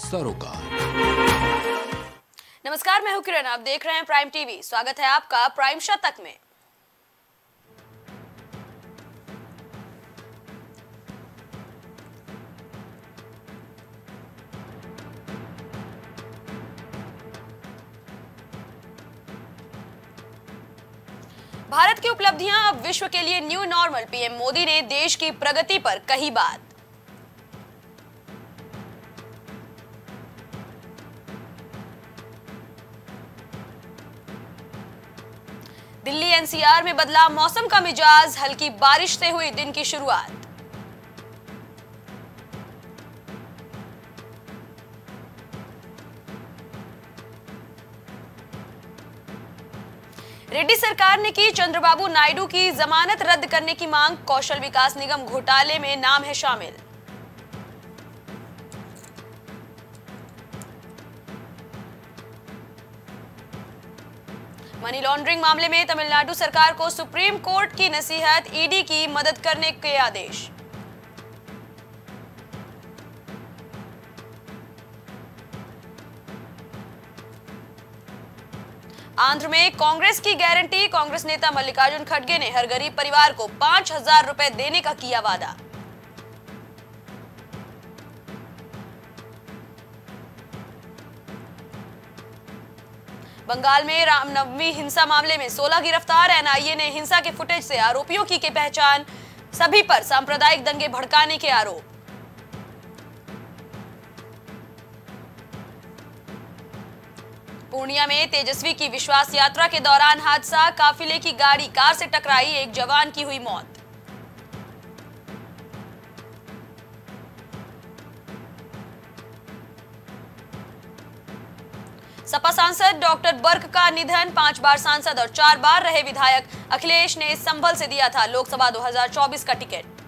सरोकार। नमस्कार, मैं हूं किरण, आप देख रहे हैं प्राइम टीवी। स्वागत है आपका प्राइम शतक में। भारत की उपलब्धियां अब विश्व के लिए न्यू नॉर्मल। पीएम मोदी ने देश की प्रगति पर कही बात। दिल्ली एनसीआर में बदला मौसम का मिजाज, हल्की बारिश से हुई दिन की शुरुआत। रेड्डी सरकार ने की चंद्रबाबू नायडू की जमानत रद्द करने की मांग। कौशल विकास निगम घोटाले में नाम है शामिल। मनी लॉन्ड्रिंग मामले में तमिलनाडु सरकार को सुप्रीम कोर्ट की नसीहत, ईडी की मदद करने के आदेश। आंध्र में कांग्रेस की गारंटी। कांग्रेस नेता मल्लिकार्जुन खड़गे ने हर गरीब परिवार को 5,000 रुपए देने का किया वादा। बंगाल में रामनवमी हिंसा मामले में 16 गिरफ्तार। एनआईए ने हिंसा के फुटेज से आरोपियों की पहचान। सभी पर सांप्रदायिक दंगे भड़काने के आरोप। पूर्णिया में तेजस्वी की विश्वास यात्रा के दौरान हादसा। काफिले की गाड़ी कार से टकराई, एक जवान की हुई मौत। सपा सांसद डॉक्टर बर्क का निधन। 5 बार सांसद और 4 बार रहे विधायक। अखिलेश ने संभल से दिया था लोकसभा 2024 का टिकट।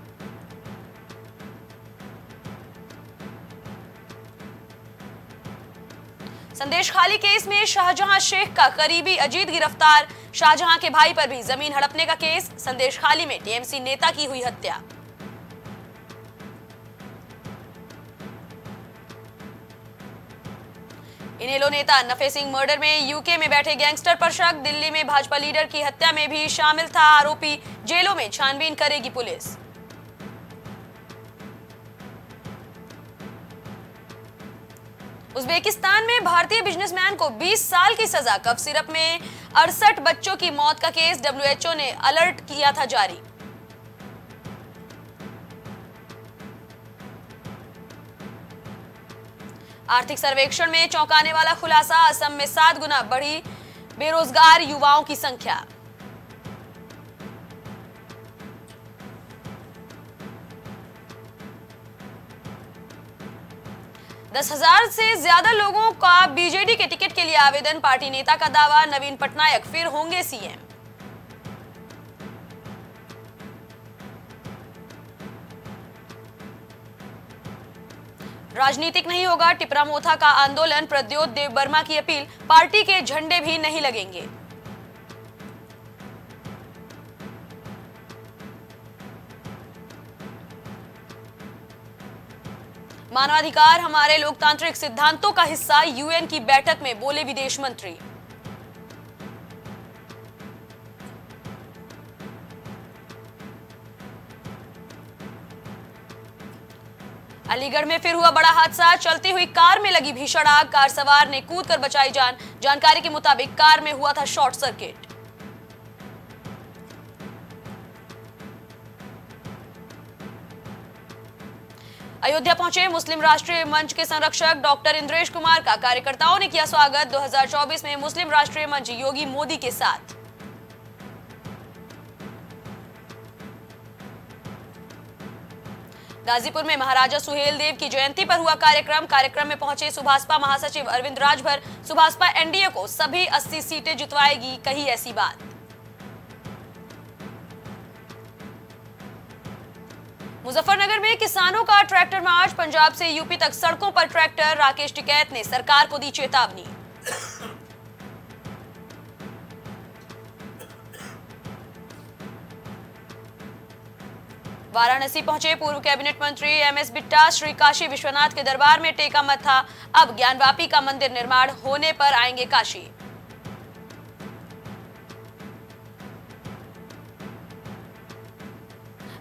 संदेश खाली केस में शाहजहां शेख का करीबी अजीत गिरफ्तार। शाहजहां के भाई पर भी जमीन हड़पने का केस। संदेश खाली में टीएमसी नेता की हुई हत्या। इनेलो नेता नफे सिंह मर्डर में यूके में बैठे गैंगस्टर पर शक। दिल्ली में भाजपा लीडर की हत्या में भी शामिल था आरोपी। जेलों में छानबीन करेगी पुलिस। उज्बेकिस्तान में भारतीय बिजनेसमैन को 20 साल की सजा। कफ सिरप में 68 बच्चों की मौत का केस। डब्ल्यूएचओ ने अलर्ट किया था जारी। आर्थिक सर्वेक्षण में चौंकाने वाला खुलासा। असम में 7 गुना बढ़ी बेरोजगार युवाओं की संख्या। दस 10,000 से ज्यादा लोगों का बीजेडी के टिकट के लिए आवेदन। पार्टी नेता का दावा, नवीन पटनायक फिर होंगे सीएम। राजनीतिक नहीं होगा टिपरा मोथा का आंदोलन। प्रद्योत देवबर्मा की अपील। पार्टी के झंडे भी नहीं लगेंगे। मानवाधिकार हमारे लोकतांत्रिक सिद्धांतों का हिस्सा। यूएन की बैठक में बोले विदेश मंत्री। अलीगढ़ में फिर हुआ बड़ा हादसा। चलती हुई कार में लगी भीषण आग। कार सवार ने कूदकर बचाई जान। जानकारी के मुताबिक कार में हुआ था शॉर्ट सर्किट। अयोध्या पहुंचे मुस्लिम राष्ट्रीय मंच के संरक्षक डॉक्टर इंद्रेश कुमार का कार्यकर्ताओं ने किया स्वागत। 2024 में मुस्लिम राष्ट्रीय मंच योगी मोदी के साथ। गाजीपुर में महाराजा सुहेलदेव की जयंती पर हुआ कार्यक्रम में पहुंचे सुभाषपा महासचिव अरविंद राजभर। सुभाषपा एनडीए को सभी 80 सीटें जितवाएगी, कही ऐसी बात। मुजफ्फरनगर में किसानों का ट्रैक्टर मार्च। पंजाब से यूपी तक सड़कों पर ट्रैक्टर। राकेश टिकैत ने सरकार को दी चेतावनी। वाराणसी पहुंचे पूर्व कैबिनेट मंत्री एमएस बिट्टा, श्री काशी विश्वनाथ के दरबार में टेका मत्था। अब ज्ञानवापी का मंदिर निर्माण होने पर आएंगे काशी।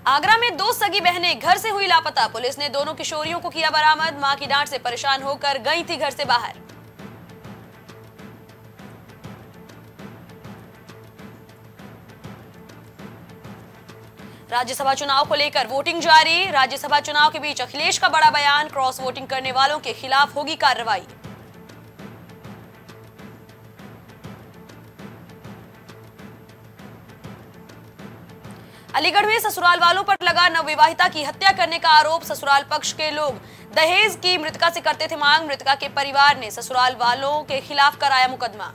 आगरा में 2 सगी बहनें घर से हुई लापता, पुलिस ने दोनों किशोरियों को किया बरामद। मां की डांट से परेशान होकर गई थी घर से बाहर। राज्यसभा चुनाव को लेकर वोटिंग जारी। राज्यसभा चुनाव के बीच अखिलेश का बड़ा बयान, क्रॉस वोटिंग करने वालों के खिलाफ होगी कार्रवाई। अलीगढ़ में ससुराल वालों पर लगा नवविवाहिता की हत्या करने का आरोप। ससुराल पक्ष के लोग दहेज की मृतका से करते थे मांग। मृतका के परिवार ने ससुराल वालों के खिलाफ कराया मुकदमा।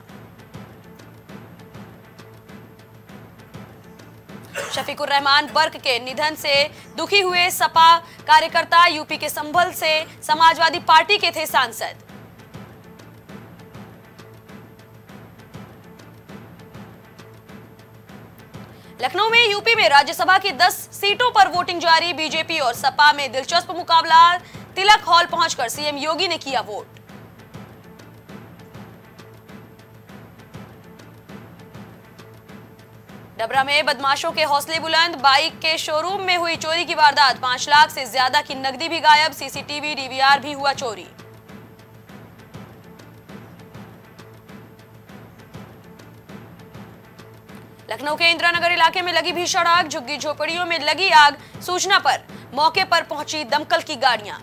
शफीकुर रहमान बर्क के निधन से दुखी हुए सपा कार्यकर्ता। यूपी के संभल से समाजवादी पार्टी के थे सांसद। लखनऊ में यूपी में राज्यसभा की 10 सीटों पर वोटिंग जारी। बीजेपी और सपा में दिलचस्प मुकाबला। तिलक हॉल पहुंचकर सीएम योगी ने किया वोट। डबरा में बदमाशों के हौसले बुलंद। बाइक के शोरूम में हुई चोरी की वारदात। 5 लाख से ज्यादा की नकदी भी गायब। सीसीटीवी डीवीआर भी हुआ चोरी। लखनऊ के इंदिरानगर इलाके में लगी भीषण आग। झुग्गी झोपड़ियों में लगी आग। सूचना पर मौके पर पहुंची दमकल की गाड़ियां।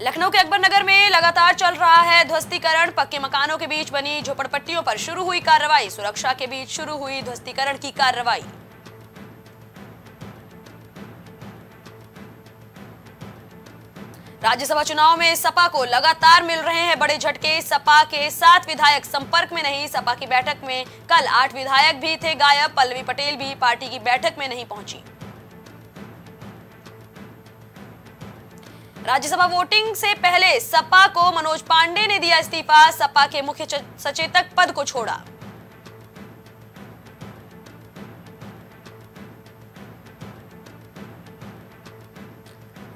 लखनऊ के अकबर नगर में लगातार चल रहा है ध्वस्तीकरण। पक्के मकानों के बीच बनी झोपड़पट्टियों पर शुरू हुई कार्रवाई। सुरक्षा के बीच शुरू हुई ध्वस्तीकरण की कार्रवाई। राज्यसभा चुनाव में सपा को लगातार मिल रहे हैं बड़े झटके। सपा के 7 विधायक संपर्क में नहीं। सपा की बैठक में कल 8 विधायक भी थे गायब। पल्लवी पटेल भी पार्टी की बैठक में नहीं पहुंची। राज्यसभा वोटिंग से पहले सपा को मनोज पांडे ने दिया इस्तीफा। सपा के मुख्य सचेतक पद को छोड़ा।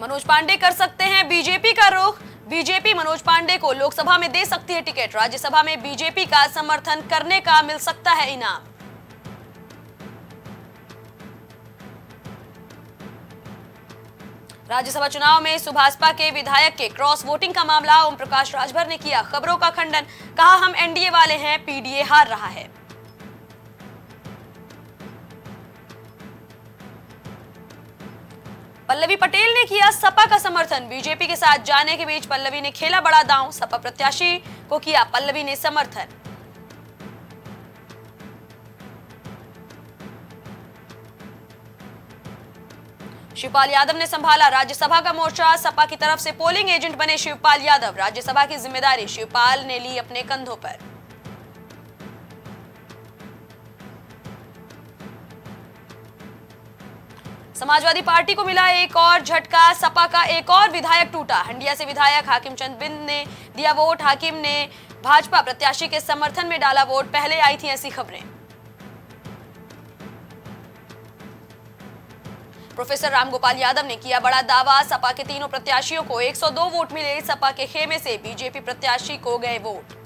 मनोज पांडे कर सकते हैं बीजेपी का रुख। बीजेपी मनोज पांडे को लोकसभा में दे सकती है टिकट। राज्यसभा में बीजेपी का समर्थन करने का मिल सकता है इनाम। राज्यसभा चुनाव में सुभाषपा के विधायक के क्रॉस वोटिंग का मामला। ओम प्रकाश राजभर ने किया खबरों का खंडन। कहा हम एनडीए वाले हैं, पीडीए हार रहा है। पल्लवी पटेल ने किया सपा का समर्थन। बीजेपी के साथ जाने के बीच पल्लवी ने खेला बड़ा दांव। सपा प्रत्याशी को किया पल्लवी ने समर्थन। शिवपाल यादव ने संभाला राज्यसभा का मोर्चा। सपा की तरफ से पोलिंग एजेंट बने शिवपाल यादव। राज्यसभा की जिम्मेदारी शिवपाल ने ली अपने कंधों पर। समाजवादी पार्टी को मिला एक और झटका। सपा का एक और विधायक टूटा। हंडिया से विधायक हाकिम चंद बिंद ने दिया वोट। हाकिम ने भाजपा प्रत्याशी के समर्थन में डाला वोट। पहले आई थी ऐसी खबरें। प्रोफेसर रामगोपाल यादव ने किया बड़ा दावा। सपा के तीनों प्रत्याशियों को 102 वोट मिले। सपा के खेमे से बीजेपी प्रत्याशी को गए वोट।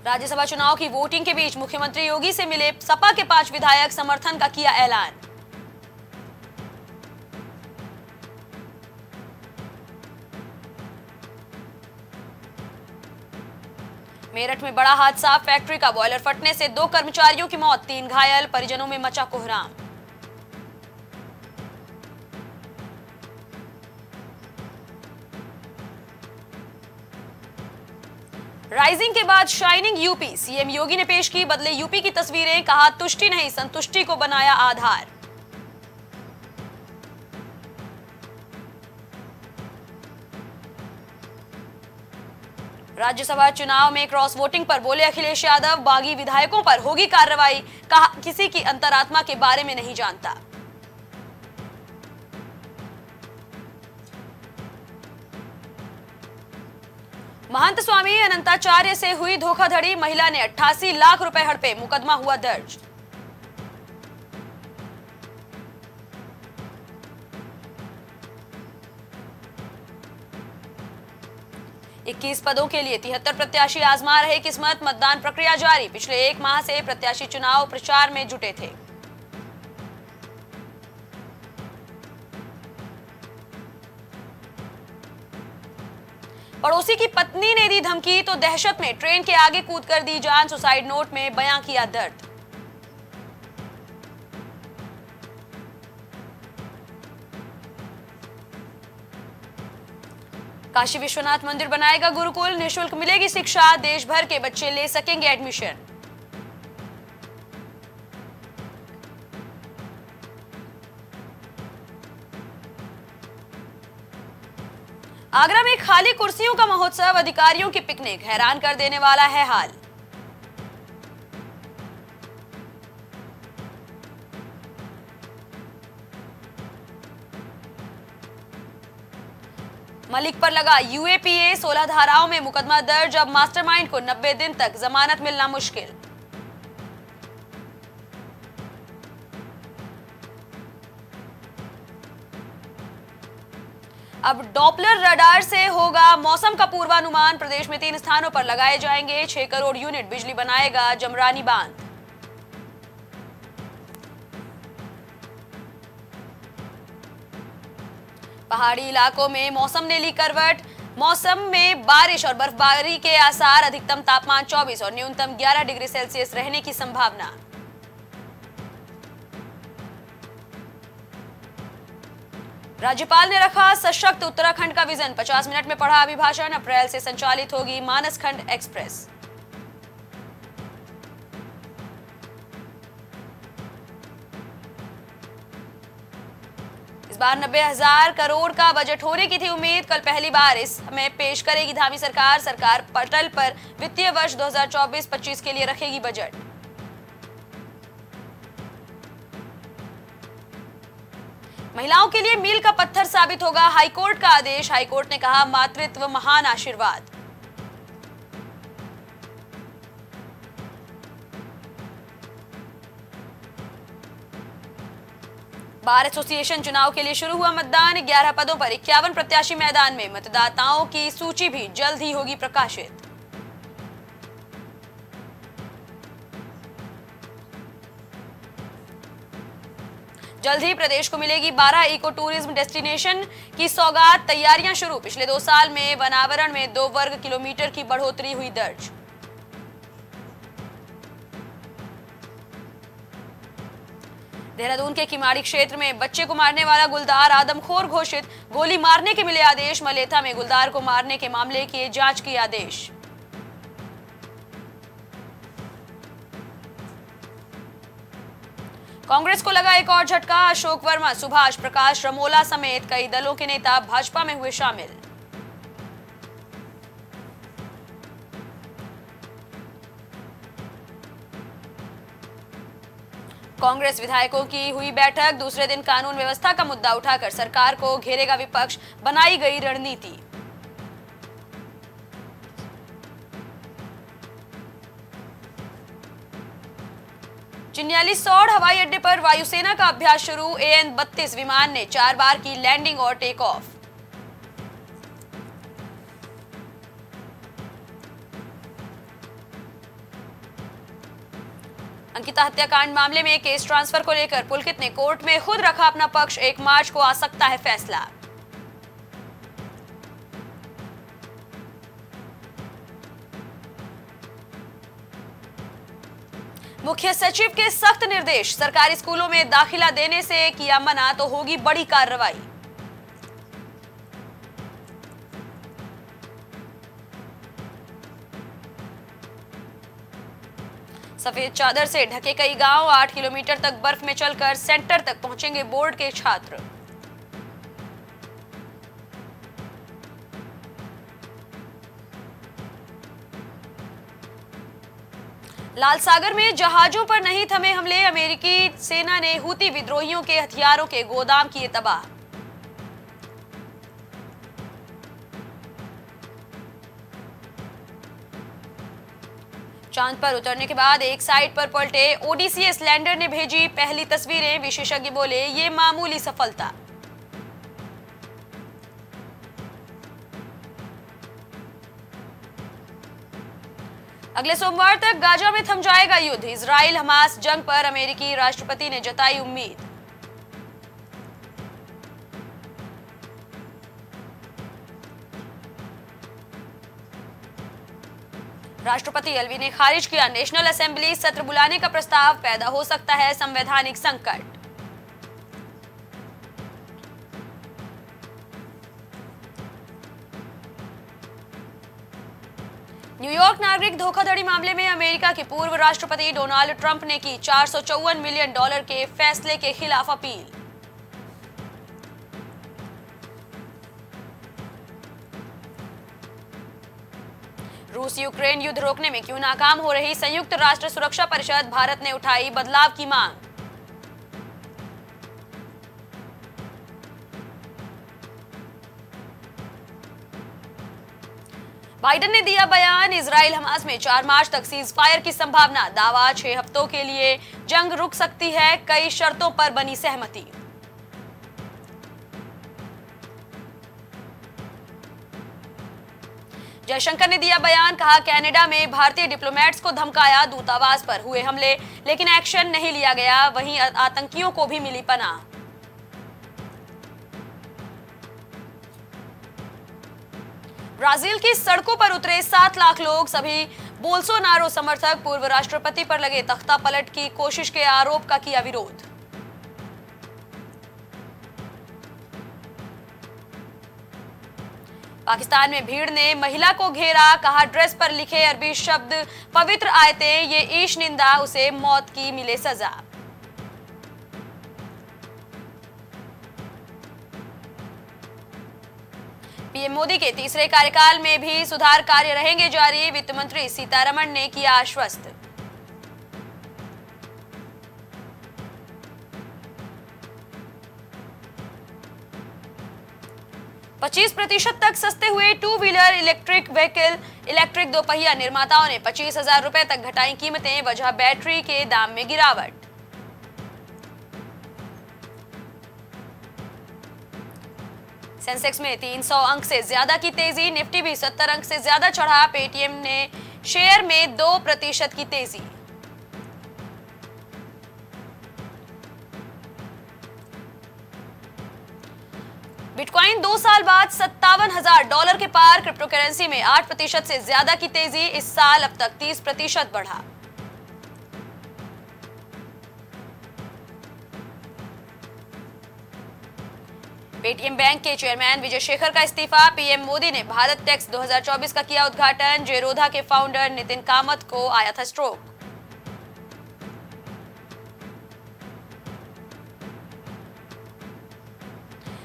राज्यसभा चुनाव की वोटिंग के बीच मुख्यमंत्री योगी से मिले सपा के 5 विधायक। समर्थन का किया ऐलान। मेरठ में बड़ा हादसा। फैक्ट्री का बॉयलर फटने से 2 कर्मचारियों की मौत, 3 घायल। परिजनों में मचा कोहराम। राइजिंग के बाद शाइनिंग यूपी। सीएम योगी ने पेश की बदले यूपी की तस्वीरें। कहा तुष्टि नहीं संतुष्टि को बनाया आधार। राज्यसभा चुनाव में क्रॉस वोटिंग पर बोले अखिलेश यादव। बागी विधायकों पर होगी कार्रवाई। कहा किसी की अंतरात्मा के बारे में नहीं जानता। महंत स्वामी अनंताचार्य से हुई धोखाधड़ी, महिला ने 88 लाख रुपए हड़पे, मुकदमा हुआ दर्ज। इक्कीस पदों के लिए 73 प्रत्याशी आजमा रहे किस्मत, मतदान प्रक्रिया जारी। पिछले एक माह से प्रत्याशी चुनाव प्रचार में जुटे थे। पड़ोसी की पत्नी ने दी धमकी तो दहशत में ट्रेन के आगे कूदकर दी जान, सुसाइड नोट में बयां किया दर्द। काशी विश्वनाथ मंदिर बनाएगा गुरुकुल, निःशुल्क मिलेगी शिक्षा, देश भर के बच्चे ले सकेंगे एडमिशन। आगरा में खाली कुर्सियों का महोत्सव, अधिकारियों की पिकनिक, हैरान कर देने वाला है हाल। मलिक पर लगा यूएपीए, 16 धाराओं में मुकदमा दर्ज, अब मास्टरमाइंड को 90 दिन तक जमानत मिलना मुश्किल। अब डॉपलर रडार से होगा मौसम का पूर्वानुमान, प्रदेश में 3 स्थानों पर लगाए जाएंगे। 6 करोड़ यूनिट बिजली बनाएगा जमरानी बांध। पहाड़ी इलाकों में मौसम ने ली करवट, मौसम में बारिश और बर्फबारी के आसार, अधिकतम तापमान 24 और न्यूनतम 11 डिग्री सेल्सियस रहने की संभावना। राज्यपाल ने रखा सशक्त उत्तराखंड का विजन, 50 मिनट में पढ़ा अभिभाषण, अप्रैल से संचालित होगी मानसखंड एक्सप्रेस। इस बार 90,000 करोड़ का बजट होने की थी उम्मीद, कल पहली बार इसमें पेश करेगी धामी सरकार। सरकार पटल पर वित्तीय वर्ष 2024-25 के लिए रखेगी बजट। महिलाओं के लिए मील का पत्थर साबित होगा हाईकोर्ट का आदेश, हाईकोर्ट ने कहा मातृत्व महान आशीर्वाद। बार एसोसिएशन चुनाव के लिए शुरू हुआ मतदान, 11 पदों पर 51 प्रत्याशी मैदान में, मतदाताओं की सूची भी जल्द ही होगी प्रकाशित। जल्द ही प्रदेश को मिलेगी 12 इको टूरिज्म डेस्टिनेशन की सौगात, तैयारियां शुरू। पिछले 2 साल में वनावरण में 2 वर्ग किलोमीटर की बढ़ोतरी हुई दर्ज। देहरादून के किमाड़ी क्षेत्र में बच्चे को मारने वाला गुलदार आदमखोर घोषित, गोली मारने के मिले आदेश। मलेथा में गुलदार को मारने के मामले की जांच की आदेश। कांग्रेस को लगा एक और झटका, अशोक वर्मा, सुभाष प्रकाश रमोला समेत कई दलों के नेता भाजपा में हुए शामिल। कांग्रेस विधायकों की हुई बैठक, दूसरे दिन कानून व्यवस्था का मुद्दा उठाकर सरकार को घेरेगा विपक्ष, बनाई गई रणनीति। चिन्यालीसौड़ हवाई अड्डे पर वायुसेना का अभ्यास शुरू, AN-32 विमान ने 4 बार की लैंडिंग और टेक ऑफ। अंकिता हत्याकांड मामले में केस ट्रांसफर को लेकर पुलकित ने कोर्ट में खुद रखा अपना पक्ष, 1 मार्च को आ सकता है फैसला। मुख्य सचिव के सख्त निर्देश, सरकारी स्कूलों में दाखिला देने से किया मना तो होगी बड़ी कार्रवाई। सफेद चादर से ढके कई गांव, 8 किलोमीटर तक बर्फ में चलकर सेंटर तक पहुंचेंगे बोर्ड के छात्र। लाल सागर में जहाजों पर नहीं थमे हमले, अमेरिकी सेना ने हूती विद्रोहियों के हथियारों के गोदाम किए तबाह। चांद पर उतरने के बाद एक साइड पर पलटे ओडीसीएस लैंडर ने भेजी पहली तस्वीरें। विशेषज्ञ बोले ये मामूली सफलता। अगले सोमवार तक गाजा में थम जाएगा युद्ध। इजराइल हमास जंग पर अमेरिकी राष्ट्रपति ने जताई उम्मीद। राष्ट्रपति एलवी ने खारिज किया नेशनल असेंबली सत्र बुलाने का प्रस्ताव। पैदा हो सकता है संवैधानिक संकट। न्यूयॉर्क नागरिक धोखाधड़ी मामले में अमेरिका के पूर्व राष्ट्रपति डोनाल्ड ट्रंप ने की $454 मिलियन के फैसले के खिलाफ अपील। रूस यूक्रेन युद्ध रोकने में क्यों नाकाम हो रही संयुक्त राष्ट्र सुरक्षा परिषद, भारत ने उठाई बदलाव की मांग। बाइडेन ने दिया बयान। इजराइल हमास में 4 मार्च तक सीज फायर की संभावना। दावा 6 हफ्तों के लिए जंग रुक सकती है, कई शर्तों पर बनी सहमति। जयशंकर ने दिया बयान। कहा कनाडा में भारतीय डिप्लोमेट्स को धमकाया, दूतावास पर हुए हमले लेकिन एक्शन नहीं लिया गया। वहीं आतंकियों को भी मिली पनाह। ब्राजील की सड़कों पर उतरे 7 लाख लोग, सभी बोल्सोनारो समर्थक। पूर्व राष्ट्रपति पर लगे तख्ता पलट की कोशिश के आरोप का किया विरोध। पाकिस्तान में भीड़ ने महिला को घेरा। कहा ड्रेस पर लिखे अरबी शब्द पवित्र आयतें, ये ईश निंदा, उसे मौत की मिले सजा। पीएम मोदी के तीसरे कार्यकाल में भी सुधार कार्य रहेंगे जारी। वित्त मंत्री सीतारमण ने किया आश्वस्त। %25 तक सस्ते हुए 2 व्हीलर इलेक्ट्रिक व्हीकल। इलेक्ट्रिक दोपहिया निर्माताओं ने 25,000 रुपए तक घटाई कीमतें। वजह बैटरी के दाम में गिरावट। सेंसेक्स में 300 अंक से ज्यादा की तेजी। निफ्टी भी 70 अंक से ज्यादा चढ़ा। पेटीएम ने शेयर में 2% की तेजी। बिटकॉइन 2 साल बाद $57,000 के पार। क्रिप्टो करेंसी में 8% से ज्यादा की तेजी। इस साल अब तक 30% बढ़ा। पेटीएम बैंक के चेयरमैन विजय शेखर का इस्तीफा। पीएम मोदी ने भारत टेक्स 2024 का किया उद्घाटन। जेरोधा के फाउंडर नितिन कामत को आया था स्ट्रोक।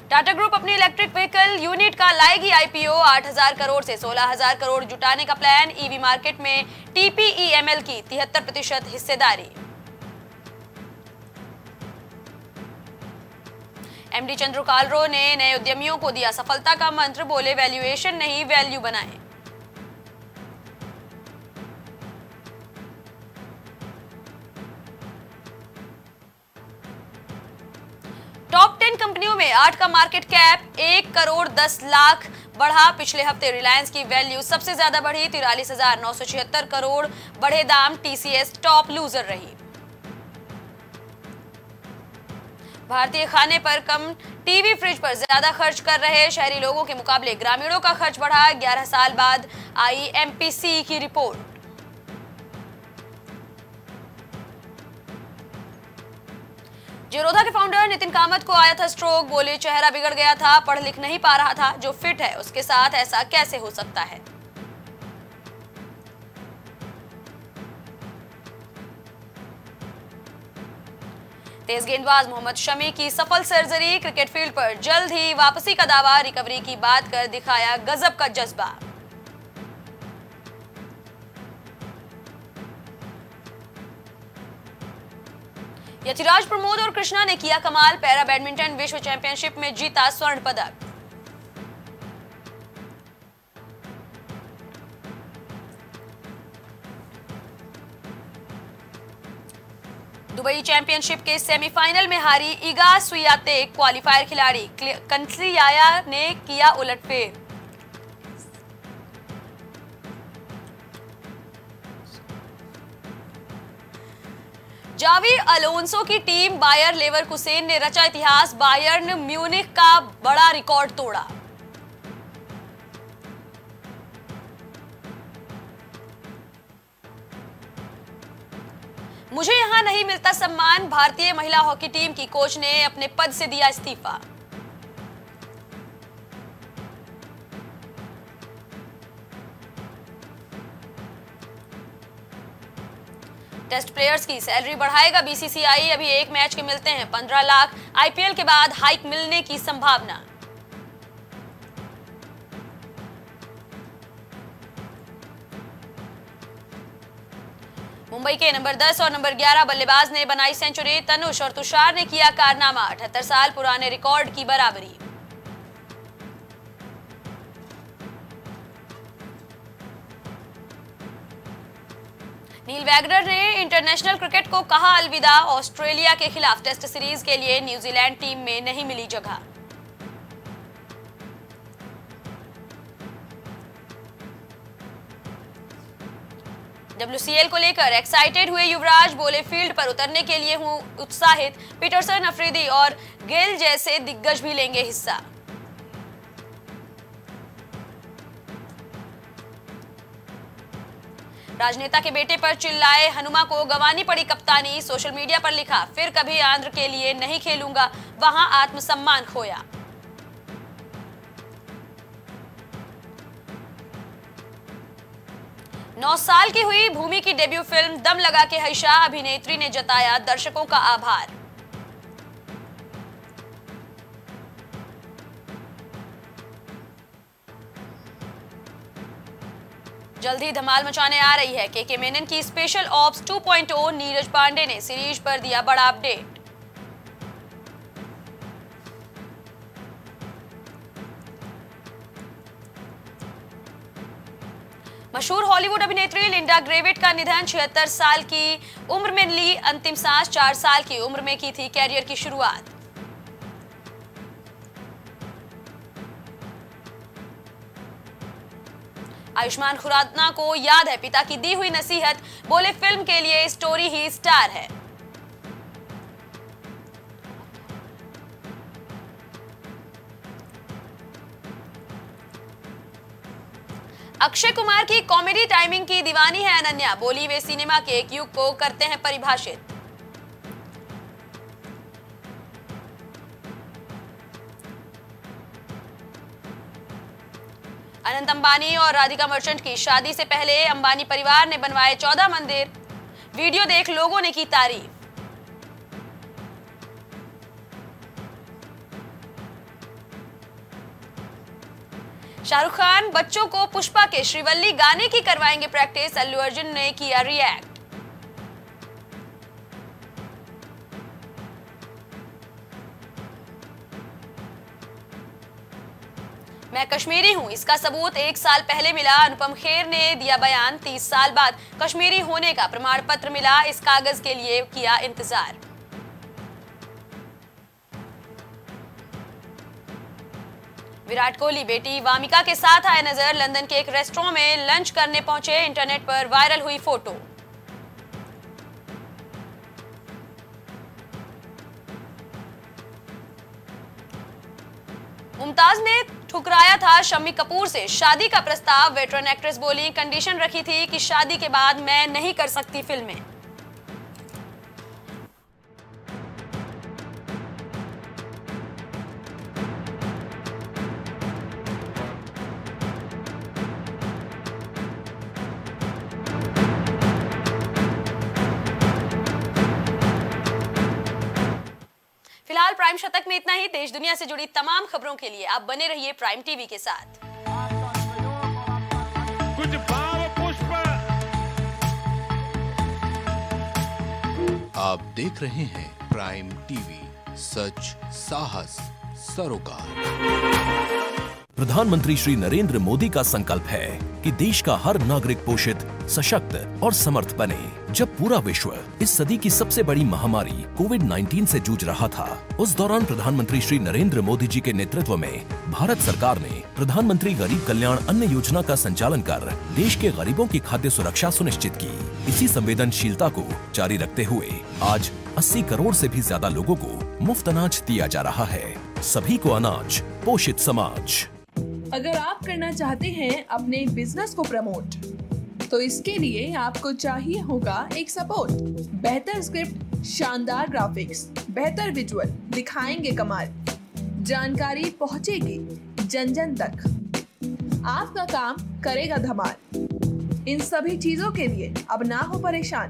टाटा ग्रुप अपनी इलेक्ट्रिक व्हीकल यूनिट का लाएगी आईपीओ। 8,000 करोड़ से 16,000 करोड़ जुटाने का प्लान। ईवी मार्केट में टीपीईएमएल की 73% हिस्सेदारी। एमडी चंद्र कालरो ने नए उद्यमियों को दिया सफलता का मंत्र। बोले वैल्यूएशन नहीं, वैल्यू बनाएं। टॉप 10 कंपनियों में 8 का मार्केट कैप 1 करोड़ 10 लाख बढ़ा। पिछले हफ्ते रिलायंस की वैल्यू सबसे ज्यादा बढ़ी, 43,976 करोड़। बढ़े दाम। टीसीएस टॉप लूजर रही। भारतीय खाने पर कम, टीवी फ्रिज पर ज्यादा खर्च कर रहे शहरी लोगों के मुकाबले ग्रामीणों का खर्च बढ़ा। 11 साल बाद आई एमपीसी की रिपोर्ट। जेरोधा के फाउंडर नितिन कामत को आया था स्ट्रोक। बोले चेहरा बिगड़ गया था, पढ़ लिख नहीं पा रहा था। जो फिट है उसके साथ ऐसा कैसे हो सकता है। तेज गेंदबाज मोहम्मद शमी की सफल सर्जरी। क्रिकेट फील्ड पर जल्द ही वापसी का दावा। रिकवरी की बात कर दिखाया गजब का जज्बा। यतिराज, प्रमोद और कृष्णा ने किया कमाल। पैरा बैडमिंटन विश्व चैंपियनशिप में जीता स्वर्ण पदक। दुबई चैंपियनशिप के सेमीफाइनल में हारी इगा स्वियातेक क्वालिफायर खिलाड़ी कंस्लियाया ने किया उलटफेर। जावी अलोंसो की टीम बायर लेवरकुसेन ने रचा इतिहास, बायर्न म्यूनिख का बड़ा रिकॉर्ड तोड़ा। मुझे यहां नहीं मिलता सम्मान, भारतीय महिला हॉकी टीम की कोच ने अपने पद से दिया इस्तीफा। टेस्ट प्लेयर्स की सैलरी बढ़ाएगा बीसीसीआई, अभी एक मैच के मिलते हैं 15 लाख, आईपीएल के बाद हाइक मिलने की संभावना। मुंबई के नंबर 10 और नंबर 11 बल्लेबाज ने बनाई सेंचुरी, तनुष और तुषार ने किया कारनामा, 78 साल पुराने रिकॉर्ड की बराबरी। नील वैगनर ने इंटरनेशनल क्रिकेट को कहा अलविदा, ऑस्ट्रेलिया के खिलाफ टेस्ट सीरीज के लिए न्यूजीलैंड टीम में नहीं मिली जगह। WCL को लेकर एक्साइटेड हुए युवराज, बोले फील्ड पर उतरने के लिए हूं उत्साहित, पीटरसन, अफरीदी और गेल जैसे दिग्गज भी लेंगे हिस्सा। राजनेता के बेटे पर चिल्लाए हनुमा को गंवानी पड़ी कप्तानी, सोशल मीडिया पर लिखा फिर कभी आंध्र के लिए नहीं खेलूंगा, वहां आत्मसम्मान खोया। नौ साल की हुई भूमि की डेब्यू फिल्म दम लगा के हईशा, अभिनेत्री ने जताया दर्शकों का आभार। जल्द ही धमाल मचाने आ रही है के मेनन की स्पेशल ऑप्स 2.0, नीरज पांडे ने सीरीज पर दिया बड़ा अपडेट। मशहूर हॉलीवुड अभिनेत्री लिंडा ग्रेविट का निधन, 76 साल की उम्र में ली अंतिम सांस, 4 साल की उम्र में की थी कैरियर की शुरुआत। आयुष्मान खुराना को याद है पिता की दी हुई नसीहत, बोले फिल्म के लिए स्टोरी ही स्टार है। अक्षय कुमार की कॉमेडी टाइमिंग की दीवानी है अनन्या, बोली वे सिनेमा के एक युग को करते हैं परिभाषित। अनंत अंबानी और राधिका मर्चेंट की शादी से पहले अंबानी परिवार ने बनवाए 14 मंदिर, वीडियो देख लोगों ने की तारीफ। शाहरुख खान बच्चों को पुष्पा के श्रीवल्ली गाने की करवाएंगे प्रैक्टिस, अल्लू अर्जुन ने किया रिएक्ट। मैं कश्मीरी हूं, इसका सबूत 1 साल पहले मिला, अनुपम खेर ने दिया बयान, 30 साल बाद कश्मीरी होने का प्रमाण पत्र मिला, इस कागज के लिए किया इंतजार। विराट कोहली बेटी वामिका के साथ आए नजर, लंदन के एक रेस्टोरेंट में लंच करने पहुंचे, इंटरनेट पर वायरल हुई फोटो। मुमताज ने ठुकराया था शम्मी कपूर से शादी का प्रस्ताव, वेटरन एक्ट्रेस बोली कंडीशन रखी थी कि शादी के बाद मैं नहीं कर सकती फिल्में। फिलहाल प्राइम शतक में इतना ही। देश दुनिया से जुड़ी तमाम खबरों के लिए आप बने रहिए प्राइम टीवी के साथ। कुछ भाव पुष्प। आप देख रहे हैं प्राइम टीवी, सच साहस सरोकार। प्रधानमंत्री श्री नरेंद्र मोदी का संकल्प है कि देश का हर नागरिक पोषित, सशक्त और समर्थ बने। जब पूरा विश्व इस सदी की सबसे बड़ी महामारी कोविड-19 से जूझ रहा था, उस दौरान प्रधानमंत्री श्री नरेंद्र मोदी जी के नेतृत्व में भारत सरकार ने प्रधानमंत्री गरीब कल्याण अन्न योजना का संचालन कर देश के गरीबों की खाद्य सुरक्षा सुनिश्चित की। इसी संवेदनशीलता को जारी रखते हुए आज 80 करोड़ से भी ज्यादा लोगों को मुफ्त अनाज दिया जा रहा है। सभी को अनाज, पोषित समाज। अगर आप करना चाहते हैं अपने बिजनेस को प्रमोट, तो इसके लिए आपको चाहिए होगा एक सपोर्ट। बेहतर स्क्रिप्ट, शानदार ग्राफिक्स, बेहतर विजुअल, दिखाएंगे कमाल, जानकारी पहुंचेगी जन जन तक, आपका काम करेगा धमाल। इन सभी चीजों के लिए अब ना हो परेशान।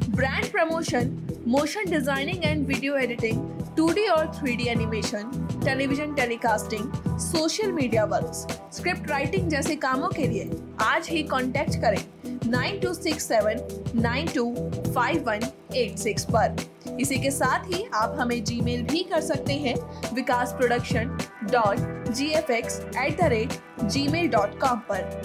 Brand promotion, motion designing and video editing, 2D और 3D animation, television telecasting, social media works, script writing जैसे कामों के लिए आज ही कांटेक्ट करें 9267925186 पर। इसी के साथ ही आप हमें जीमेल भी कर सकते हैं vikasproduction.gfx@gmail.com पर।